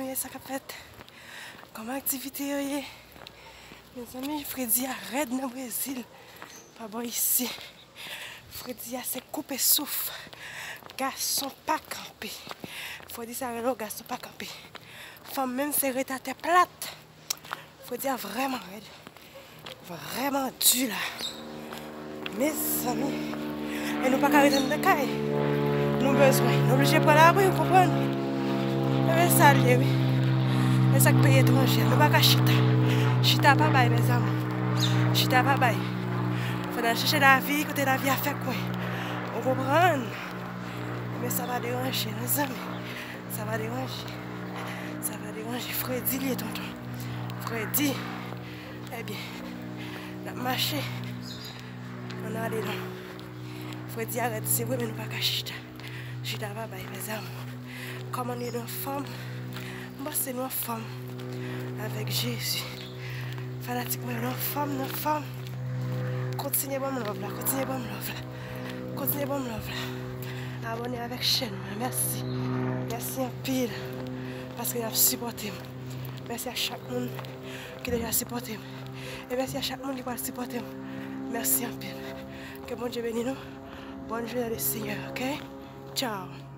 amis, ça qu'a fait. Comment activité est? Mes amis, Freddy arrête dans le Brésil. Pas bon ici. Freddy a ses coupé souffle. Garçon pas campé. Freddy ça arrête, garçon pas campé. Femme même c'est à tête plate. Freddy a vraiment raide. Vraiment dur là. Mes amis. Et nous pas arrêter de caille. Nous besoin. Nous obligés pour la rue, vous comprenez? Mais ça lié, oui. Mais ça paye étranger. Nous pas chita. Chita pas bail, mes amis. Chita pas bail. Faut aller chercher la vie, côté la vie a fait quoi? On comprend. Mais ça va déranger, nos amis. Ça va déranger. Ça va déranger. Freddy, il est tonton. Freddy. Eh bien, la marché. On a allé là. Freddy arrête, c'est vrai, mais nous pas chita. Chita pas bail, mes amis. Comme on est une femme, moi c'est une femme avec Jésus. Fanatiquement, une femme. Continuez bon love là, continuez bon love là. Continuez bon love là. Abonnez avec chaîne, merci. Merci en pile parce qu'il a supporté. Merci à chaque monde qui a déjà supporté. Et merci à chaque monde qui va supporter. Merci en pile. Que bon Dieu bénisse nous. Bonne journée le Seigneur, ok? Ciao.